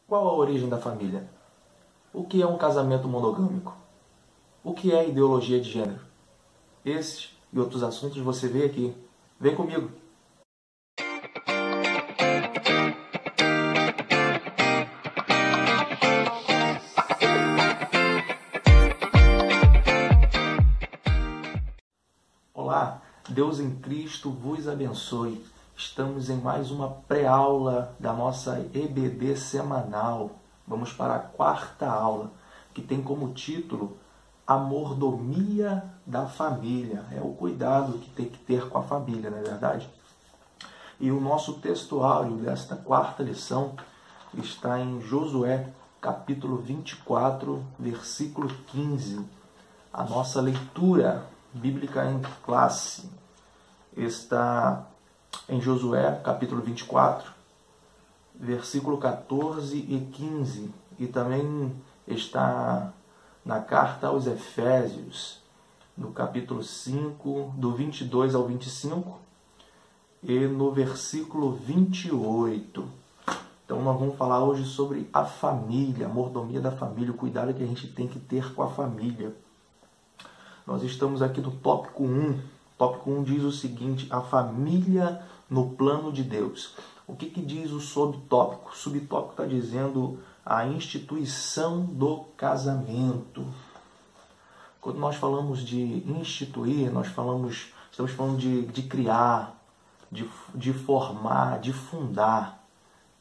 Qual a origem da família? O que é um casamento monogâmico? O que é ideologia de gênero? Esses e outros assuntos você vê aqui. Vem comigo! Olá, Deus em Cristo vos abençoe. Estamos em mais uma pré-aula da nossa EBD semanal. Vamos para a quarta aula, que tem como título A Mordomia da Família. É o cuidado que tem que ter com a família, não é verdade? E o nosso textuário desta quarta lição está em Josué, capítulo 24, versículo 15. A nossa leitura bíblica em classe está em Josué, capítulo 24, versículo 14 e 15. E também está na carta aos Efésios, no capítulo 5, do 22 ao 25, e no versículo 28. Então nós vamos falar hoje sobre a família, a mordomia da família, o cuidado que a gente tem que ter com a família. Nós estamos aqui no tópico 1. O tópico 1 diz o seguinte: a família no plano de Deus. O que diz o subtópico? O subtópico está dizendo a instituição do casamento. Quando nós falamos de instituir, estamos falando de criar, de formar, de fundar.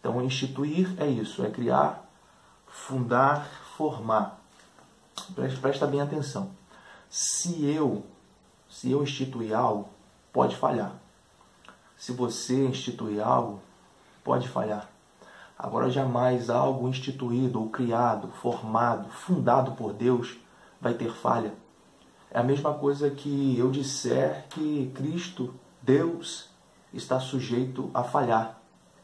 Então, instituir é isso, é criar, fundar, formar. Presta bem atenção. Se eu instituir algo, pode falhar. Se você instituir algo, pode falhar. Agora, jamais algo instituído ou criado, formado, fundado por Deus vai ter falha. É a mesma coisa que eu disser que Cristo, Deus, está sujeito a falhar.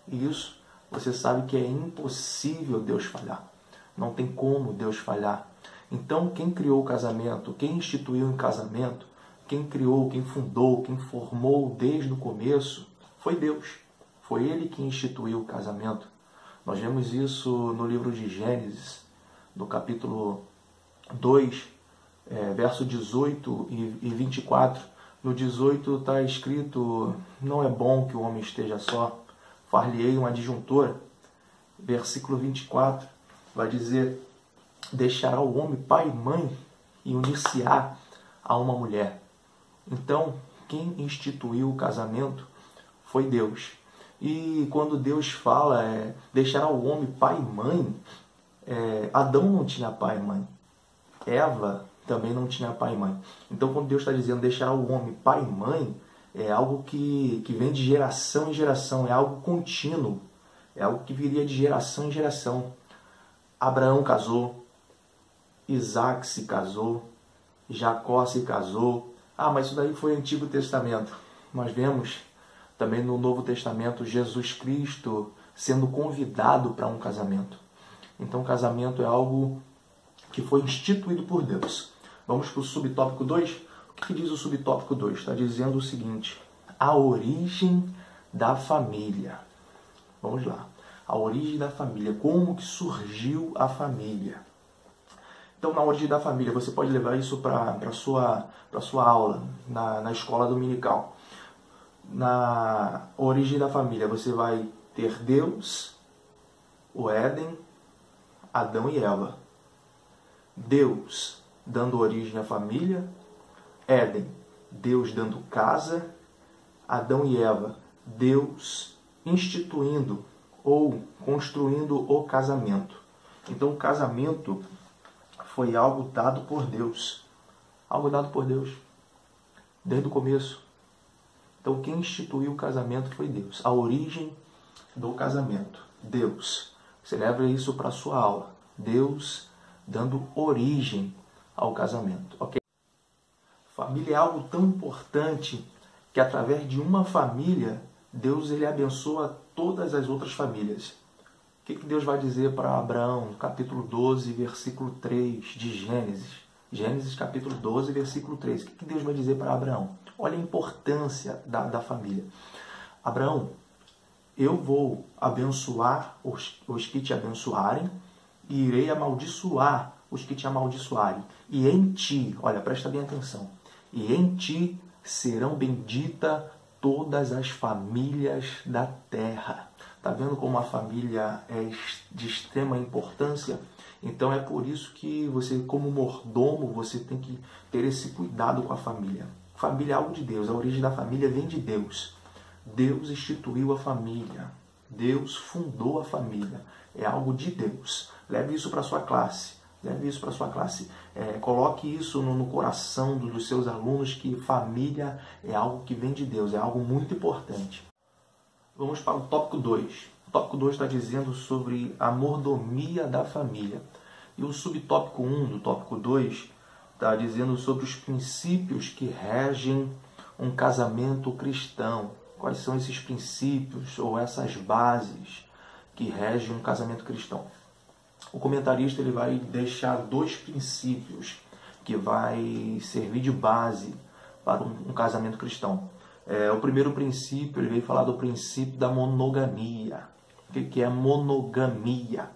E isso, você sabe que é impossível Deus falhar. Não tem como Deus falhar. Então, quem criou o casamento, quem instituiu o casamento, quem criou, quem fundou, quem formou desde o começo, foi Deus. Foi Ele que instituiu o casamento. Nós vemos isso no livro de Gênesis, no capítulo 2, verso 18 e 24. No 18 está escrito: não é bom que o homem esteja só, far-lhe-ei uma adjuntora. Versículo 24 vai dizer: deixará o homem pai e mãe e unir-se-á a uma mulher. Então, quem instituiu o casamento foi Deus. E quando Deus fala, deixará o homem pai e mãe, Adão não tinha pai e mãe. Eva também não tinha pai e mãe. Então, quando Deus está dizendo deixará o homem pai e mãe, é algo que vem de geração em geração, é algo contínuo, é algo que viria de geração em geração. Abraão casou, Isaac se casou, Jacó se casou. Mas isso daí foi Antigo Testamento. Nós vemos também no Novo Testamento Jesus Cristo sendo convidado para um casamento. Então, o casamento é algo que foi instituído por Deus. Vamos para o subtópico 2? O que diz o subtópico 2? Está dizendo o seguinte: a origem da família. Vamos lá. A origem da família. Como que surgiu a família? Então, na origem da família, você pode levar isso para a sua aula, na escola dominical. Na origem da família, você vai ter Deus, o Éden, Adão e Eva. Deus dando origem à família, Éden, Deus dando casa, Adão e Eva, Deus instituindo ou construindo o casamento. Então, o casamento foi algo dado por Deus. Algo dado por Deus. Desde o começo. Então, quem instituiu o casamento foi Deus. A origem do casamento. Deus. Você leva isso para a sua aula. Deus dando origem ao casamento. Ok? Família é algo tão importante que através de uma família, Deus ele abençoa todas as outras famílias. O que Deus vai dizer para Abraão? Capítulo 12, versículo 3 de Gênesis. Gênesis capítulo 12, versículo 3. O que Deus vai dizer para Abraão? Olha a importância da família. Abraão, eu vou abençoar os que te abençoarem e irei amaldiçoar os que te amaldiçoarem. E em ti, olha, presta bem atenção, e em ti serão benditas todas as famílias da terra. Está vendo como a família é de extrema importância? Então é por isso que você, como mordomo, você tem que ter esse cuidado com a família. Família é algo de Deus, a origem da família vem de Deus. Deus instituiu a família, Deus fundou a família, é algo de Deus. Leve isso para a sua classe, leve isso para a sua classe. Coloque isso no coração dos seus alunos, que família é algo que vem de Deus, é algo muito importante. Vamos para o tópico 2. O tópico 2 está dizendo sobre a mordomia da família. E o subtópico 1 do tópico 2 está dizendo sobre os princípios que regem um casamento cristão. Quais são esses princípios ou essas bases que regem um casamento cristão? O comentarista ele vai deixar 2 princípios que vai servir de base para um casamento cristão. O primeiro princípio, ele veio falar do princípio da monogamia. O que é monogamia?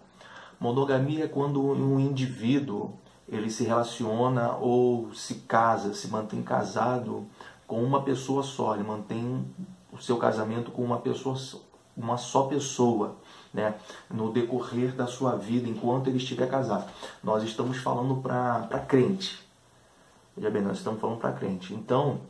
Monogamia é quando um indivíduo ele se relaciona ou se casa, se mantém casado com uma pessoa só. Ele mantém o seu casamento com uma só pessoa, né? No decorrer da sua vida, enquanto ele estiver casado. Nós estamos falando para crente. Veja bem, nós estamos falando para crente. Então,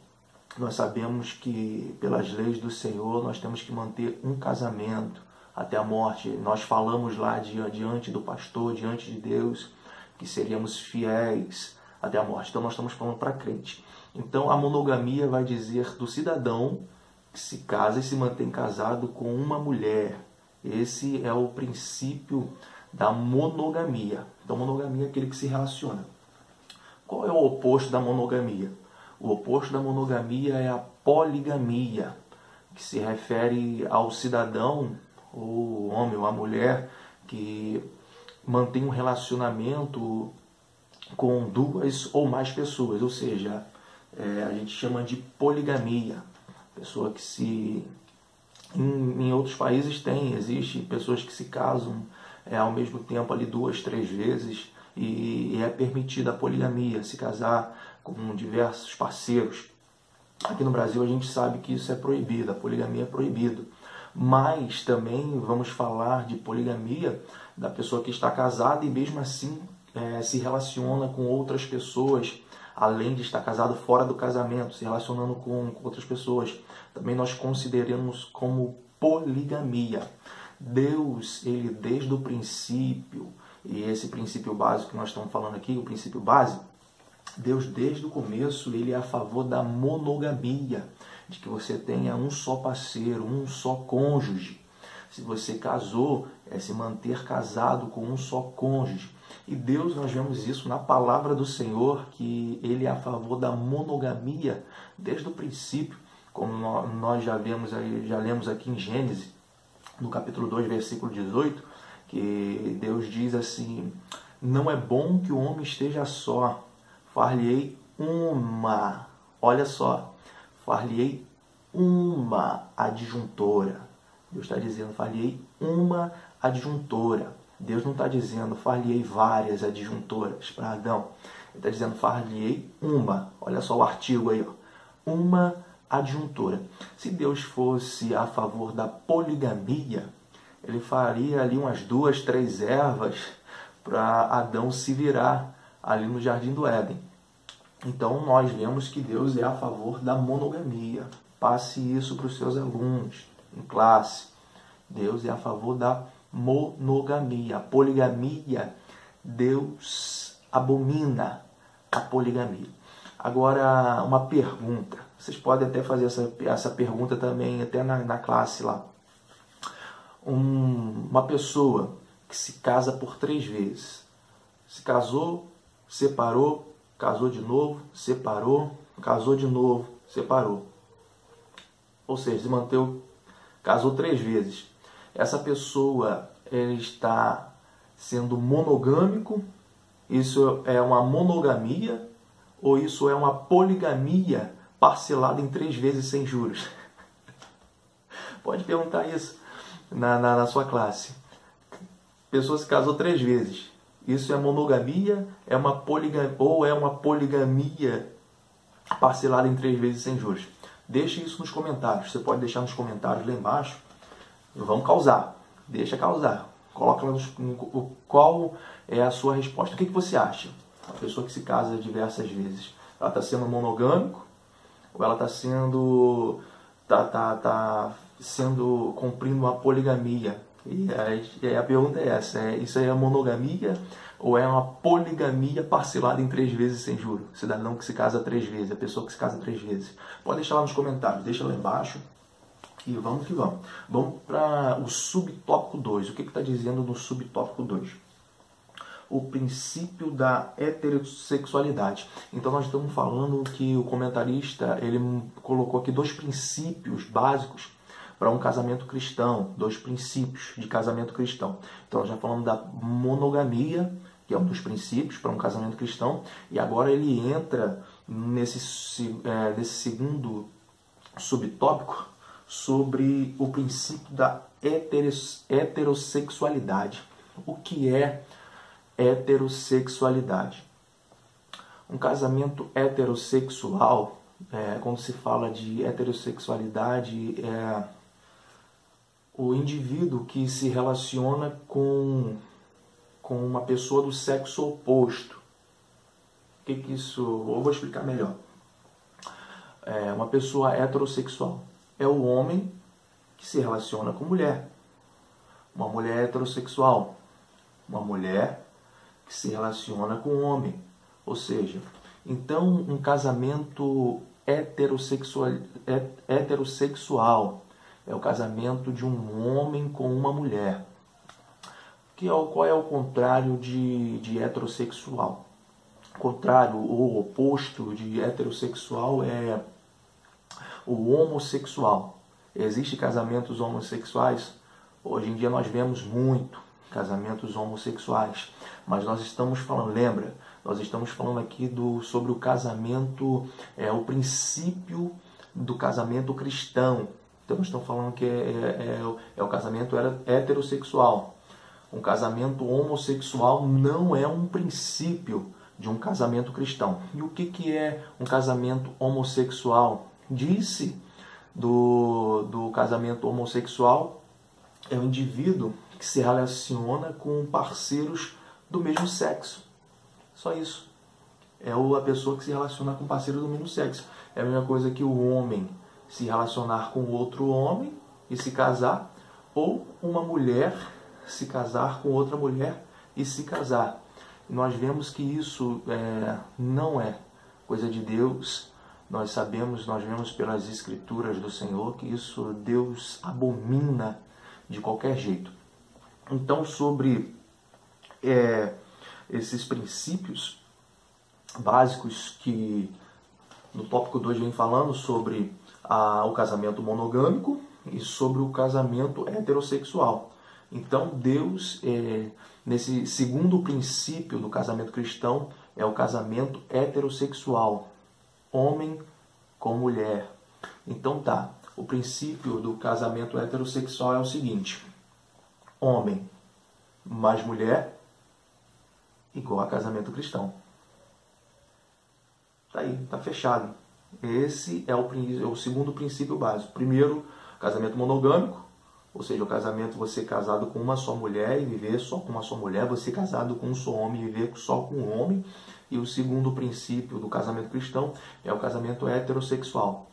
nós sabemos que pelas leis do Senhor nós temos que manter um casamento até a morte. Nós falamos lá diante do pastor, diante de Deus, que seríamos fiéis até a morte. Então nós estamos falando para crente. Então a monogamia vai dizer do cidadão que se casa e se mantém casado com uma mulher. Esse é o princípio da monogamia. Então monogamia é aquele que se relaciona. Qual é o oposto da monogamia? O oposto da monogamia é a poligamia, que se refere ao cidadão, o homem ou a mulher, que mantém um relacionamento com 2 ou mais pessoas, ou seja, a gente chama de poligamia. Pessoa que se... Em outros países existe pessoas que se casam ao mesmo tempo ali 2, 3 vezes, e é permitida a poligamia, se casar com diversos parceiros. Aqui no Brasil a gente sabe que isso é proibido, a poligamia é proibido. Mas também vamos falar de poligamia da pessoa que está casada e mesmo assim se relaciona com outras pessoas, além de estar casado fora do casamento, se relacionando com outras pessoas. Também nós consideramos como poligamia. Deus, ele desde o princípio, e esse princípio básico que nós estamos falando aqui, o princípio básico, Deus desde o começo ele é a favor da monogamia, de que você tenha um só parceiro, um só cônjuge. Se você casou, se manter casado com um só cônjuge. E Deus, nós vemos isso na palavra do Senhor, que ele é a favor da monogamia desde o princípio, como nós já lemos aqui em Gênesis, no capítulo 2, versículo 18, que Deus diz assim: não é bom que o homem esteja só, far-lhe-ei uma, olha só, far-lhe-ei uma adjuntora. Deus está dizendo, far-lhe-ei uma adjuntora. Deus não está dizendo, far-lhe-ei várias adjuntoras para Adão. Ele está dizendo, far-lhe-ei uma. Olha só o artigo aí, ó. Uma adjuntora. Se Deus fosse a favor da poligamia, ele faria ali umas 2, 3 ervas para Adão se virar ali no Jardim do Éden. Então nós vemos que Deus é a favor da monogamia. Passe isso para os seus alunos em classe. Deus é a favor da monogamia. A poligamia, Deus abomina a poligamia. Agora, uma pergunta. Vocês podem até fazer essa pergunta também até na classe lá. Uma pessoa que se casa por 3 vezes. Se casou, separou, casou de novo, separou, casou de novo, separou. Ou seja, se manteve, casou 3 vezes. Essa pessoa ele está sendo monogâmico? Isso é uma monogamia? Ou isso é uma poligamia parcelada em 3 vezes sem juros? Pode perguntar isso. na sua classe. Pessoa se casou 3 vezes. Isso é monogamia, é uma poligamia, ou é uma poligamia parcelada em 3 vezes sem juros? Deixe isso nos comentários. Você pode deixar nos comentários lá embaixo. Vamos causar. Deixa causar. Coloca lá qual é a sua resposta. O que você acha? A pessoa que se casa diversas vezes, ela está sendo monogâmico? Ou ela está sendo... cumprindo uma poligamia? E a pergunta é essa. Isso aí é monogamia ou é uma poligamia parcelada em 3 vezes sem juro? O cidadão que se casa 3 vezes, a pessoa que se casa 3 vezes. Pode deixar lá nos comentários. Deixa lá embaixo. E vamos que vamos. Vamos para o subtópico 2. O que está dizendo no subtópico 2? O princípio da heterossexualidade. Então nós estamos falando que o comentarista ele colocou aqui 2 princípios básicos para um casamento cristão. 2 princípios de casamento cristão. Então nós já falamos da monogamia, que é um dos princípios para um casamento cristão. E agora ele entra nesse segundo subtópico sobre o princípio da heterossexualidade. O que é heterossexualidade? Um casamento heterossexual, quando se fala de heterossexualidade, é o indivíduo que se relaciona com uma pessoa do sexo oposto. O que isso... Eu vou explicar melhor. Uma pessoa heterossexual é o homem que se relaciona com mulher. Uma mulher heterossexual, uma mulher que se relaciona com homem. Ou seja, então um casamento heterossexual é o casamento de um homem com uma mulher. Qual é o contrário de heterossexual? O contrário, o oposto de heterossexual é o homossexual. Existem casamentos homossexuais? Hoje em dia nós vemos muito casamentos homossexuais. Mas nós estamos falando, lembra? Nós estamos falando aqui sobre o casamento, o princípio do casamento cristão. Então nós estamos falando que é o casamento heterossexual. Um casamento homossexual não é um princípio de um casamento cristão. E o que é um casamento homossexual? Disse do casamento homossexual é um indivíduo que se relaciona com parceiros do mesmo sexo. Só isso. É a pessoa que se relaciona com parceiros do mesmo sexo. É a mesma coisa que o homem se relacionar com outro homem e se casar, ou uma mulher se casar com outra mulher e se casar. E nós vemos que isso não é coisa de Deus. Nós vemos pelas Escrituras do Senhor que isso Deus abomina de qualquer jeito. Então, sobre esses princípios básicos que no tópico 2 vem falando sobre o casamento monogâmico e sobre o casamento heterossexual. Então, Deus, nesse segundo princípio do casamento cristão, é o casamento heterossexual. Homem com mulher. Então o princípio do casamento heterossexual é o seguinte: homem mais mulher igual a casamento cristão. Tá aí, tá fechado. Esse é o segundo princípio básico. Primeiro, casamento monogâmico, ou seja, o casamento você casado com uma só mulher e viver só com uma só mulher, você casado com um só homem e viver só com um homem. E o segundo princípio do casamento cristão é o casamento heterossexual.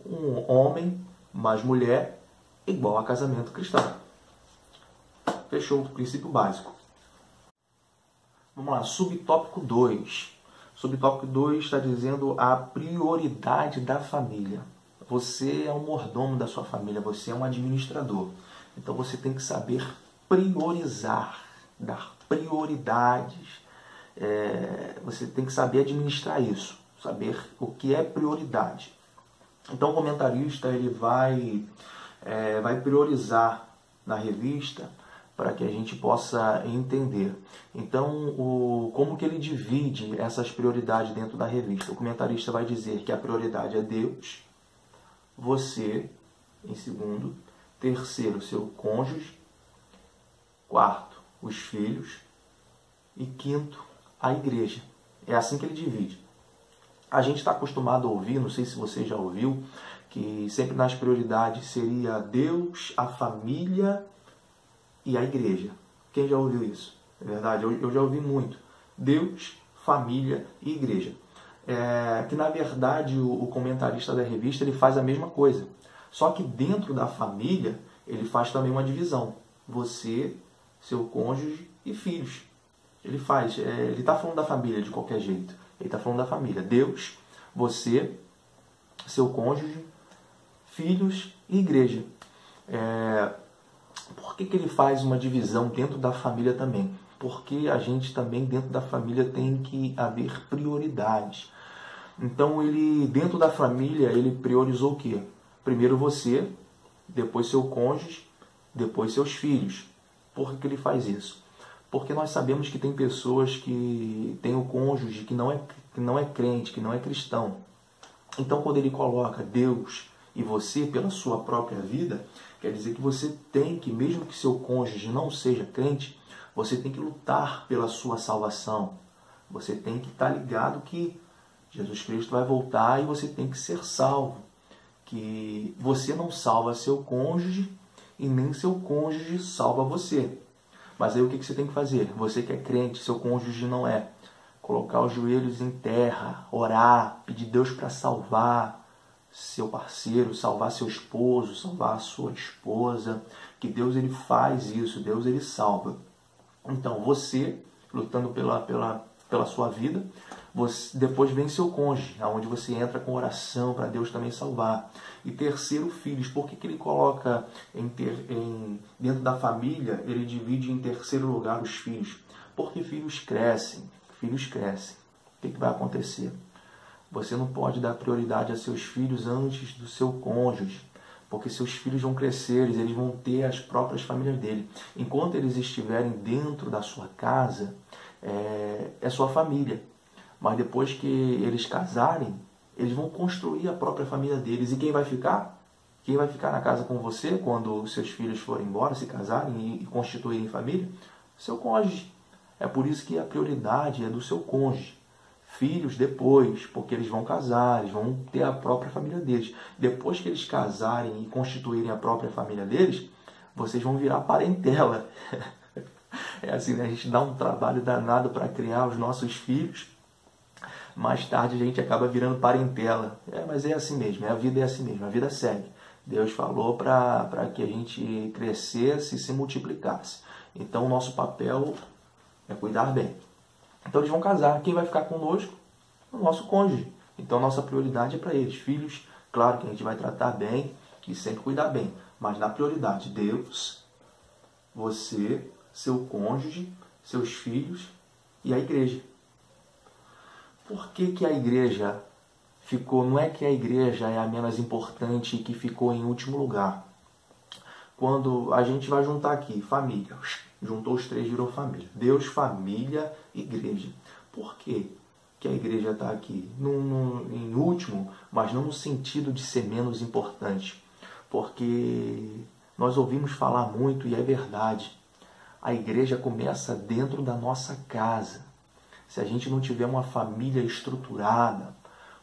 Um homem mais mulher igual a casamento cristão. Fechou o princípio básico. Vamos lá, subtópico 2. Subtópico 2 está dizendo a prioridade da família. Você é um mordomo da sua família, você é um administrador. Então você tem que saber priorizar, dar prioridades. Você tem que saber administrar isso, saber o que é prioridade. Então o comentarista ele vai priorizar na revista para que a gente possa entender. Então, como que ele divide essas prioridades dentro da revista? O comentarista vai dizer que a prioridade é Deus, você, em segundo, Terceiro, seu cônjuge. Quarto, os filhos. E quinto, a igreja. É assim que ele divide. A gente está acostumado a ouvir, não sei se você já ouviu, que sempre nas prioridades seria Deus, a família e a igreja. Quem já ouviu isso? É verdade, eu já ouvi muito. Deus, família e igreja. Que na verdade o comentarista da revista ele faz a mesma coisa. Só que dentro da família ele faz também uma divisão. Você, seu cônjuge e filhos. Ele está falando da família de qualquer jeito. Ele está falando da família. Deus, você, seu cônjuge, filhos e igreja. Por que ele faz uma divisão dentro da família também? Porque a gente também dentro da família tem que haver prioridades. Então dentro da família ele priorizou o quê? Primeiro você, depois seu cônjuge, depois seus filhos. Por que ele faz isso? Porque nós sabemos que tem pessoas que têm o cônjuge que não é crente, que não é cristão. Então, quando ele coloca Deus e você pela sua própria vida, quer dizer que você tem que, mesmo que seu cônjuge não seja crente, você tem que lutar pela sua salvação. Você tem que estar ligado que Jesus Cristo vai voltar e você tem que ser salvo. Que você não salva seu cônjuge e nem seu cônjuge salva você. Mas aí o que você tem que fazer? Você que é crente, seu cônjuge não é. Colocar os joelhos em terra, orar, pedir Deus para salvar seu parceiro, salvar seu esposo, salvar a sua esposa. Que Deus ele faz isso, Deus ele salva. Então você, lutando pela sua vida, depois vem seu cônjuge, onde você entra com oração para Deus também salvar. E terceiro, filhos. Por que ele coloca dentro da família, ele divide em terceiro lugar os filhos? Porque filhos crescem. Filhos crescem. O que vai acontecer? Você não pode dar prioridade a seus filhos antes do seu cônjuge. Porque seus filhos vão crescer, eles vão ter as próprias famílias dele. Enquanto eles estiverem dentro da sua casa, é sua família. Mas depois que eles casarem, eles vão construir a própria família deles. E quem vai ficar? Quem vai ficar na casa com você quando seus filhos forem embora, se casarem e constituírem família? Seu cônjuge. É por isso que a prioridade é do seu cônjuge. Filhos depois, porque eles vão casar, eles vão ter a própria família deles. Depois que eles casarem e constituírem a própria família deles, vocês vão virar parentela. É assim, né? A gente dá um trabalho danado para criar os nossos filhos. Mais tarde a gente acaba virando parentela. Mas é assim mesmo, a vida é assim mesmo, a vida segue. Deus falou para que a gente crescesse e se multiplicasse. Então o nosso papel é cuidar bem. Então eles vão casar. Quem vai ficar conosco? O nosso cônjuge. Então nossa prioridade é para eles. Filhos, claro que a gente vai tratar bem e sempre cuidar bem. Mas na prioridade, Deus, você, seu cônjuge, seus filhos e a igreja. Por que a igreja ficou... Não é que a igreja é a menos importante e que ficou em último lugar. Quando a gente vai juntar aqui, família, juntou os três, virou família. Deus, família, igreja. Por que a igreja está aqui? Em último, mas não no sentido de ser menos importante. Porque nós ouvimos falar muito, e é verdade, a igreja começa dentro da nossa casa. Se a gente não tiver uma família estruturada,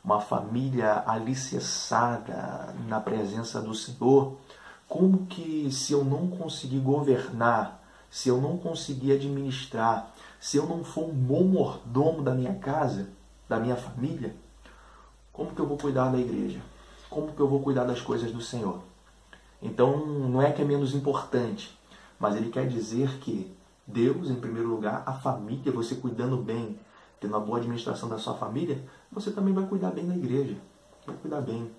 uma família alicerçada na presença do Senhor, como que se eu não conseguir governar, se eu não conseguir administrar, se eu não for um bom mordomo da minha casa, da minha família, como que eu vou cuidar da igreja? Como que eu vou cuidar das coisas do Senhor? Então, não é que é menos importante, mas ele quer dizer que Deus, em primeiro lugar, a família, você cuidando bem, tendo uma boa administração da sua família, você também vai cuidar bem da igreja. Vai cuidar bem.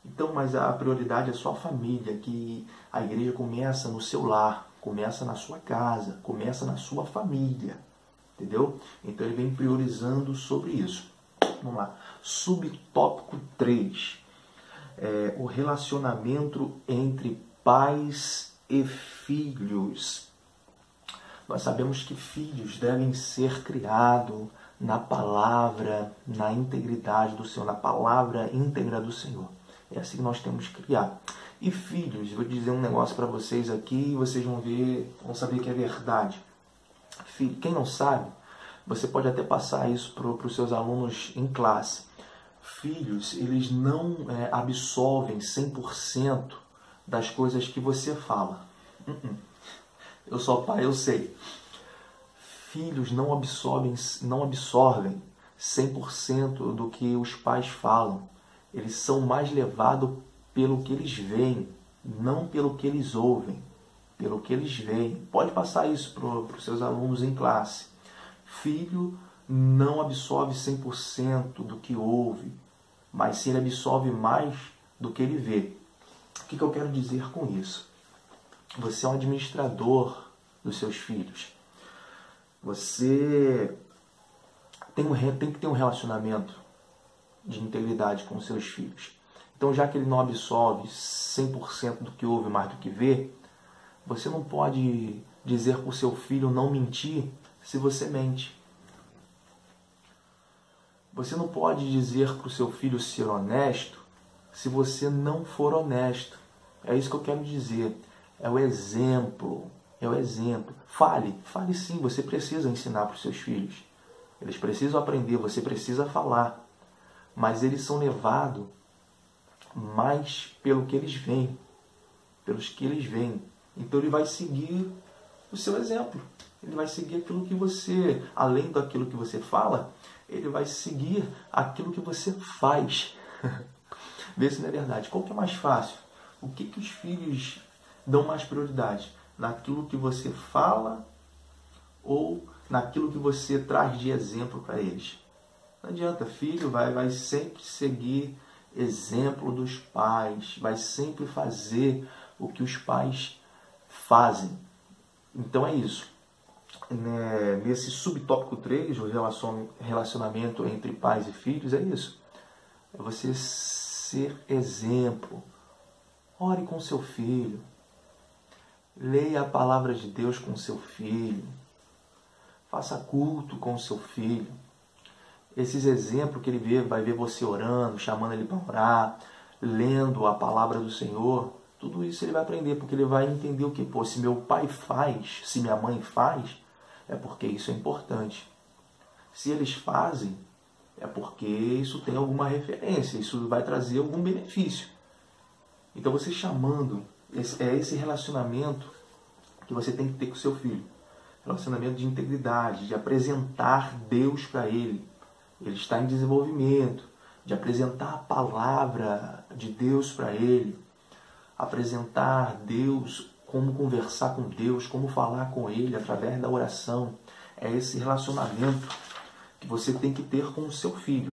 Então, mas a prioridade é só a família, que a igreja começa no seu lar, começa na sua casa, começa na sua família. Entendeu? Então ele vem priorizando sobre isso. Vamos lá. Subtópico 3. O relacionamento entre pais e filhos. Nós sabemos que filhos devem ser criados na palavra, na integridade do Senhor, na palavra íntegra do Senhor. É assim que nós temos que criar. E filhos, vou dizer um negócio para vocês aqui e vocês vão saber que é verdade. Filho, quem não sabe, você pode até passar isso para os seus alunos em classe. Filhos, eles não absorvem 100% das coisas que você fala. Eu sou pai, eu sei. Filhos não absorvem 100% do que os pais falam. Eles são mais levados pelo que eles veem, não pelo que eles ouvem, pelo que eles veem. Pode passar isso para os seus alunos em classe. Filho não absorve 100% do que ouve, mas sim ele absorve mais do que ele vê. O que eu quero dizer com isso? Você é um administrador dos seus filhos. Você tem que ter um relacionamento de integridade com os seus filhos. Então, já que ele não absorve 100% do que ouve mais do que vê, você não pode dizer para o seu filho não mentir se você mente. Você não pode dizer para o seu filho ser honesto se você não for honesto. É isso que eu quero dizer. É o exemplo. É o exemplo. Fale sim. Você precisa ensinar para os seus filhos. Eles precisam aprender, você precisa falar. Mas eles são levados mais pelo que eles veem. Pelos que eles veem. Então ele vai seguir o seu exemplo. Ele vai seguir aquilo que você, além daquilo que você fala, ele vai seguir aquilo que você faz. Vê se não é verdade. Qual que é mais fácil? O que os filhos dão mais prioridade? Naquilo que você fala ou naquilo que você traz de exemplo para eles? Não adianta, filho vai sempre seguir exemplo dos pais, vai sempre fazer o que os pais fazem. Então é isso. Nesse subtópico 3, o relacionamento entre pais e filhos, é isso. É você ser exemplo. Ore com seu filho. Leia a palavra de Deus com seu filho. Faça culto com seu filho. Esses exemplos que ele vai ver você orando, chamando ele para orar, lendo a palavra do Senhor, tudo isso ele vai aprender, porque ele vai entender o que? Se meu pai faz, se minha mãe faz, é porque isso é importante. Se eles fazem, é porque isso tem alguma referência, isso vai trazer algum benefício. Então você chamando, esse relacionamento que você tem que ter com seu filho. Relacionamento de integridade, de apresentar Deus para ele. Ele está em desenvolvimento, de apresentar a palavra de Deus para ele. Apresentar Deus, como conversar com Deus, como falar com ele através da oração. É esse relacionamento que você tem que ter com o seu filho.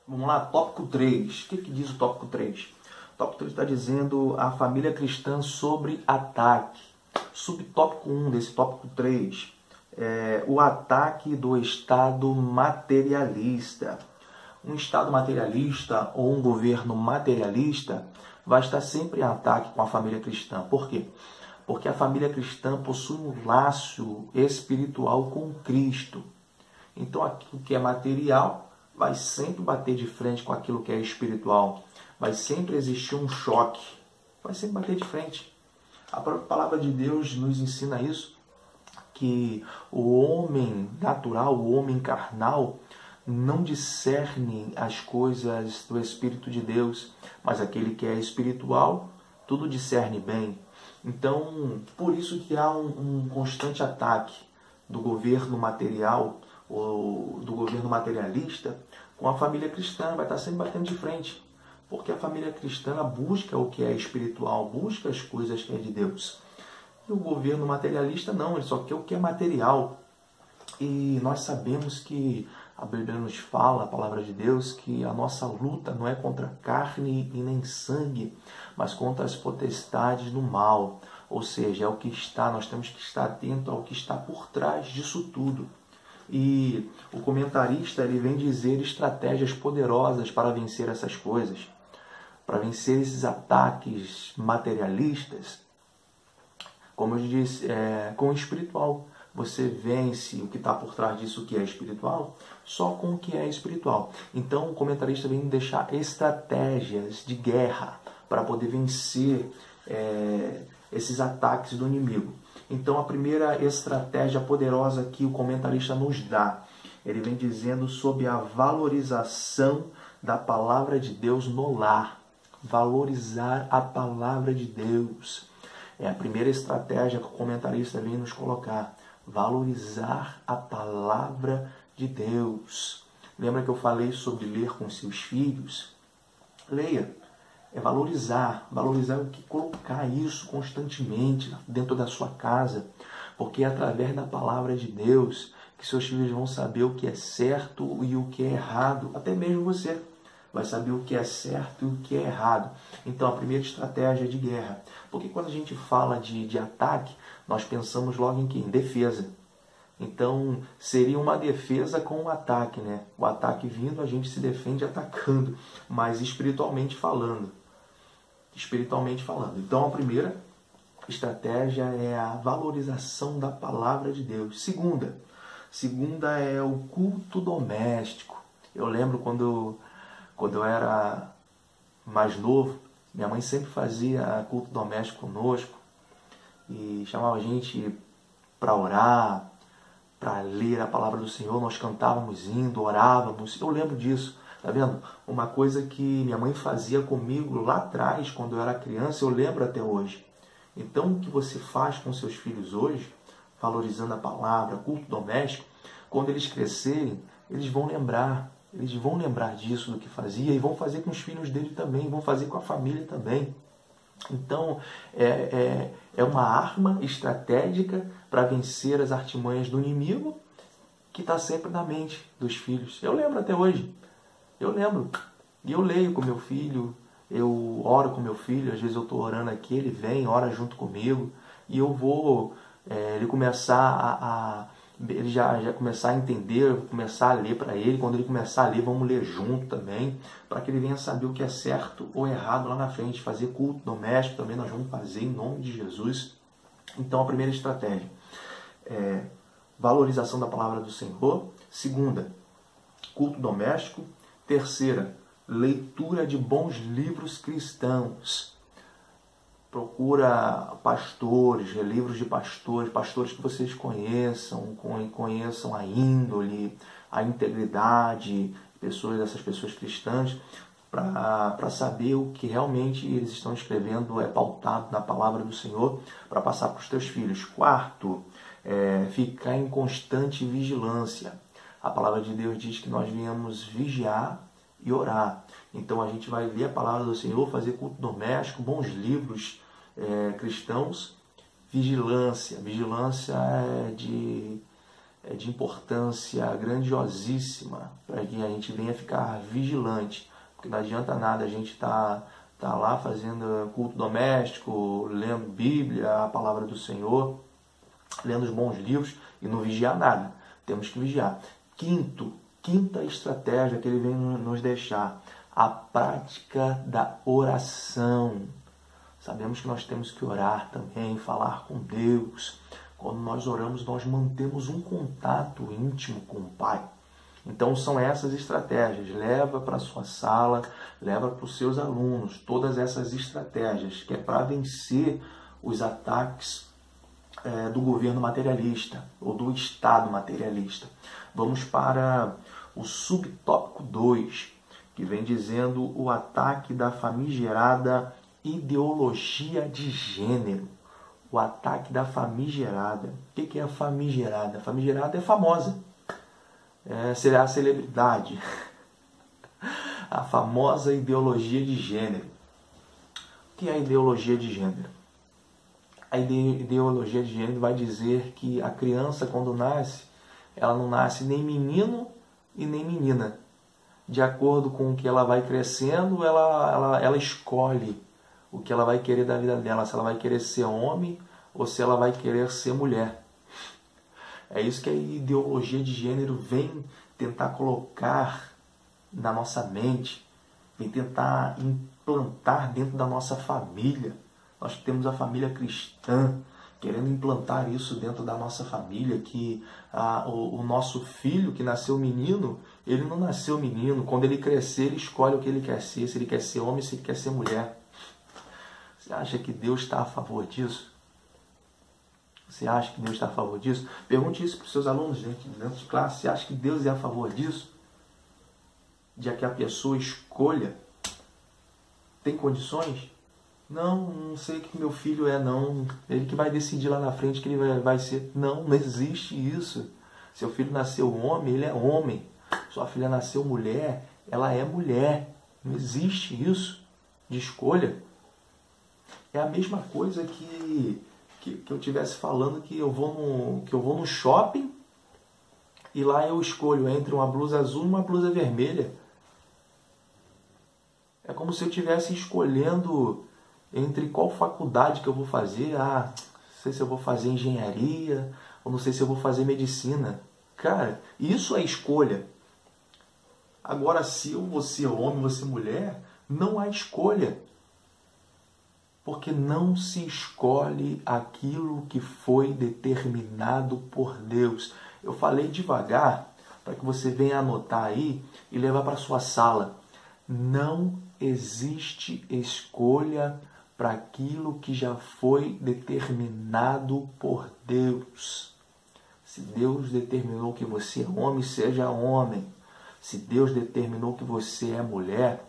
Vamos lá, tópico 3. O que diz o tópico 3? O tópico 3 está dizendo a família cristã sobre ataque. Subtópico 1 desse tópico 3 é o ataque do Estado materialista. Um Estado materialista ou um governo materialista vai estar sempre em ataque com a família cristã. Por quê? Porque a família cristã possui um laço espiritual com Cristo. Então aquilo que é material vai sempre bater de frente com aquilo que é espiritual. Vai sempre existir um choque. Vai sempre bater de frente. A própria palavra de Deus nos ensina isso, que o homem natural, o homem carnal, não discerne as coisas do Espírito de Deus, mas aquele que é espiritual, tudo discerne bem. Então, por isso que há um constante ataque do governo material, ou do governo materialista, com a família cristã, vai estar sempre batendo de frente. Porque a família cristã busca o que é espiritual, busca as coisas que é de Deus. E o governo materialista não, ele só quer o que é material. E nós sabemos que a Bíblia nos fala, a palavra de Deus, que a nossa luta não é contra carne e nem sangue, mas contra as potestades do mal. Ou seja, é o que está, nós temos que estar atento ao que está por trás disso tudo. E o comentarista ele vem dizer estratégias poderosas para vencer essas coisas, para vencer esses ataques materialistas. Como eu disse, com o espiritual. Você vence o que está por trás disso que é espiritual, só com o que é espiritual. Então o comentarista vem deixar estratégias de guerra para poder vencer esses ataques do inimigo. Então a primeira estratégia poderosa que o comentarista nos dá, ele vem dizendo sobre a valorização da palavra de Deus no lar. Valorizar a palavra de Deus. É a primeira estratégia que o comentarista vem nos colocar. Valorizar a palavra de Deus. Lembra que eu falei sobre ler com seus filhos? Leia. É valorizar o que? Colocar isso constantemente dentro da sua casa, porque é através da palavra de Deus que seus filhos vão saber o que é certo e o que é errado. Até mesmo você vai saber o que é certo e o que é errado. Então, a primeira estratégia de guerra. Porque quando a gente fala de ataque, nós pensamos logo em quê? Em defesa. Então, seria uma defesa com um ataque, né? O ataque vindo, a gente se defende atacando, mas espiritualmente falando. Então, a primeira estratégia é a valorização da palavra de Deus. Segunda é o culto doméstico. Eu lembro quando eu era mais novo, minha mãe sempre fazia culto doméstico conosco e chamava a gente para orar, para ler a palavra do Senhor. Nós cantávamos indo, orávamos. Eu lembro disso. Tá vendo? Uma coisa que minha mãe fazia comigo lá atrás, quando eu era criança, eu lembro até hoje. Então, o que você faz com seus filhos hoje, valorizando a palavra, culto doméstico, quando eles crescerem, eles vão lembrar disso, do que fazia, e vão fazer com os filhos dele também, vão fazer com a família também. Então, é uma arma estratégica para vencer as artimanhas do inimigo, que está sempre na mente dos filhos. Eu lembro até hoje. E eu leio com meu filho, eu oro com meu filho, às vezes eu estou orando aqui, ele vem, ora junto comigo, e eu vou, ele começar ele já começar a entender, eu vou começar a ler para ele. Quando ele começar a ler, vamos ler junto também, para que ele venha saber o que é certo ou errado lá na frente. Fazer culto doméstico também nós vamos fazer em nome de Jesus. Então, a primeira estratégia é valorização da palavra do Senhor. Segunda, culto doméstico. Terceira, leitura de bons livros cristãos. Procura pastores, livros de pastores que vocês conheçam a índole, a integridade, essas pessoas cristãs, para saber o que realmente eles estão escrevendo é pautado na palavra do Senhor, para passar para os teus filhos. Quarto, ficar em constante vigilância. A palavra de Deus diz que nós viemos vigiar e orar. Então a gente vai ler a palavra do Senhor, fazer culto doméstico, bons livros cristãos. Vigilância é de importância grandiosíssima, para que a gente venha ficar vigilante, porque não adianta nada a gente tá lá fazendo culto doméstico, lendo Bíblia, a palavra do Senhor, lendo os bons livros e não vigiar nada. Temos que vigiar. Quinta estratégia que ele vem nos deixar, a prática da oração. Sabemos que nós temos que orar também, falar com Deus. Quando nós oramos, nós mantemos um contato íntimo com o Pai. Então são essas estratégias. Leva para a sua sala, leva para os seus alunos todas essas estratégias, que é para vencer os ataques do governo materialista ou do Estado materialista. Vamos para o subtópico 2, que vem dizendo o ataque da famigerada ideologia de gênero. O ataque da famigerada. O que é a famigerada? A famigerada é famosa. Será a celebridade. A famosa ideologia de gênero. O que é a ideologia de gênero? A ideologia de gênero vai dizer que a criança, quando nasce, ela não nasce nem menino e nem menina. De acordo com o que ela vai crescendo, ela escolhe o que ela vai querer da vida dela. Se ela vai querer ser homem ou se ela vai querer ser mulher. É isso que a ideologia de gênero vem tentar colocar na nossa mente, vem tentar implantar dentro da nossa família. Nós temos a família cristã, querendo implantar isso dentro da nossa família, que o nosso filho que nasceu menino, ele não nasceu menino. Quando ele crescer, ele escolhe o que ele quer ser, se ele quer ser homem, se ele quer ser mulher. Você acha que Deus está a favor disso? Você acha que Deus está a favor disso? Pergunte isso para os seus alunos dentro de classe. Você acha que Deus é a favor disso? De que a pessoa escolha? Tem condições? Não sei que meu filho é, não. Ele que vai decidir lá na frente que ele vai ser. Não existe isso. Seu filho nasceu homem, ele é homem. Sua filha nasceu mulher, ela é mulher. Não existe isso de escolha. É a mesma coisa que eu estivesse falando que eu vou no shopping e lá eu escolho entre uma blusa azul e uma blusa vermelha. É como se eu estivesse escolhendo entre qual faculdade que eu vou fazer. Não sei se eu vou fazer engenharia, ou não sei se eu vou fazer medicina. Cara, isso é escolha. Agora, se eu vou ser homem, vou ser mulher, não há escolha. Porque não se escolhe aquilo que foi determinado por Deus. Eu falei devagar, para que você venha anotar aí e levar para sua sala. Não existe escolha para aquilo que já foi determinado por Deus. Se Deus determinou que você é homem, seja homem. Se Deus determinou que você é mulher,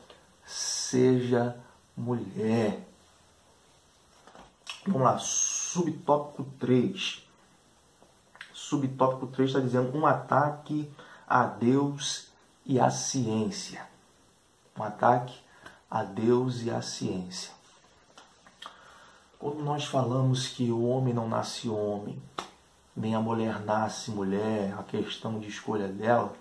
seja mulher. Vamos lá, subtópico 3. Subtópico 3 está dizendo um ataque a Deus e à ciência. Um ataque a Deus e à ciência. Quando nós falamos que o homem não nasce homem, nem a mulher nasce mulher, a questão de escolha dela,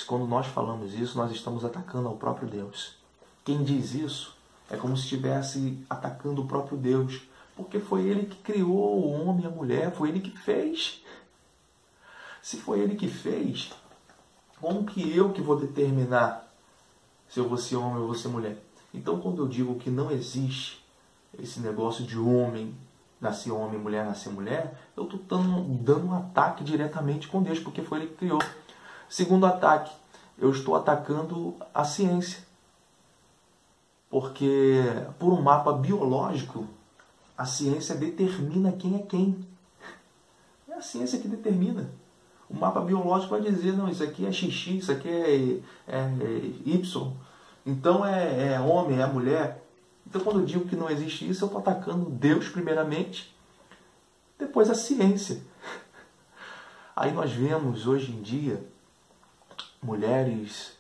quando nós falamos isso, nós estamos atacando ao próprio Deus. Quem diz isso é como se estivesse atacando o próprio Deus, porque foi Ele que criou o homem e a mulher, foi Ele que fez. Se foi Ele que fez, como que eu que vou determinar se eu vou ser homem ou vou ser mulher? Então, quando eu digo que não existe esse negócio de homem nascer homem, mulher nascer mulher, eu estou dando um ataque diretamente com Deus, porque foi Ele que criou. Segundo ataque, eu estou atacando a ciência. Porque, por um mapa biológico, a ciência determina quem é quem. É a ciência que determina. O mapa biológico vai dizer, não, isso aqui é XX, isso aqui é Y. Então é homem, é mulher. Então quando eu digo que não existe isso, eu estou atacando Deus primeiramente, depois a ciência. Aí nós vemos hoje em dia mulheres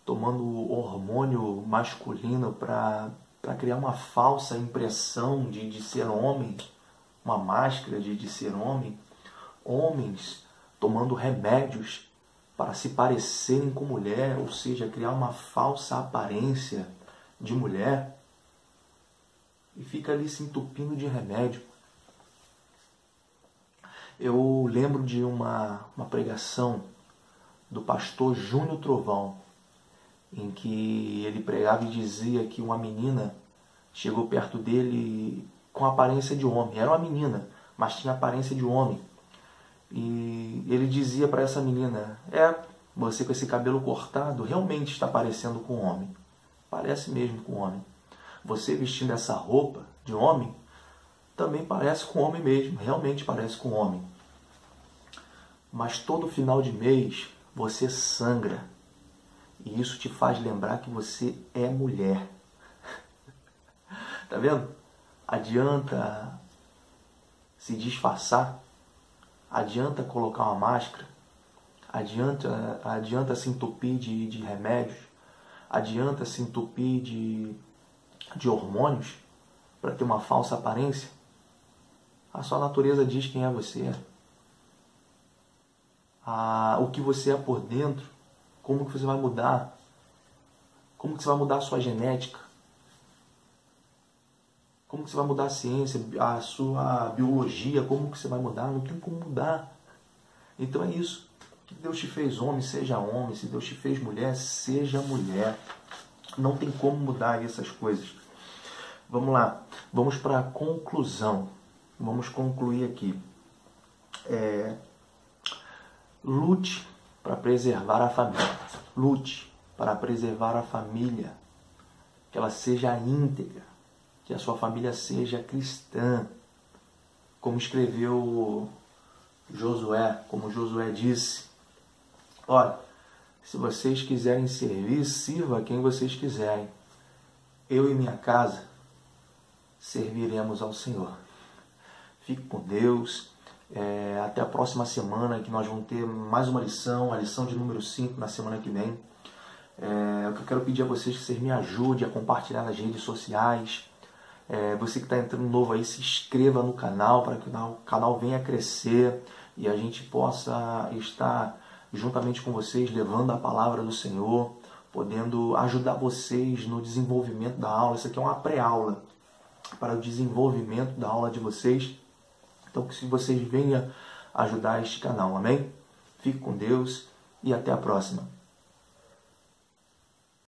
tomando hormônio masculino para criar uma falsa impressão de ser homem, uma máscara de ser homem. Homens tomando remédios para se parecerem com mulher, ou seja, criar uma falsa aparência de mulher, e fica ali se entupindo de remédio. Eu lembro de uma pregação do pastor Júnior Trovão, em que ele pregava e dizia que uma menina chegou perto dele com a aparência de homem. Era uma menina, mas tinha a aparência de homem. E ele dizia para essa menina, você com esse cabelo cortado realmente está parecendo com um homem. Parece mesmo com um homem. Você vestindo essa roupa de homem, também parece com um homem mesmo, realmente parece com um homem. Mas todo final de mês você sangra. E isso te faz lembrar que você é mulher. Tá vendo? Adianta se disfarçar. Adianta colocar uma máscara. Adianta se entupir de remédios. Adianta se entupir de hormônios para ter uma falsa aparência. A sua natureza diz quem é você. O que você é por dentro. Como que você vai mudar? Como que você vai mudar a sua genética? Como que você vai mudar a ciência, a sua biologia? Como que você vai mudar? Não tem como mudar. Então é isso. Se Deus te fez homem, seja homem. Se Deus te fez mulher, seja mulher. Não tem como mudar essas coisas. Vamos lá. Vamos para a conclusão. Vamos concluir aqui. Lute para preservar a família. Lute para preservar a família. que ela seja íntegra, que a sua família seja cristã, como escreveu Josué, como Josué disse. Olha, se vocês quiserem servir, sirva quem vocês quiserem. Eu e minha casa serviremos ao Senhor. Fique com Deus. Até a próxima semana, que nós vamos ter mais uma lição, a lição de número 5 na semana que vem. O que eu quero pedir a vocês que vocês me ajudem a compartilhar nas redes sociais. Você que está entrando novo aí, se inscreva no canal para que o canal venha crescer e a gente possa estar juntamente com vocês levando a palavra do Senhor, podendo ajudar vocês no desenvolvimento da aula. Isso aqui é uma pré-aula para o desenvolvimento da aula de vocês. Então, que se vocês venham ajudar este canal, amém? Fique com Deus e até a próxima.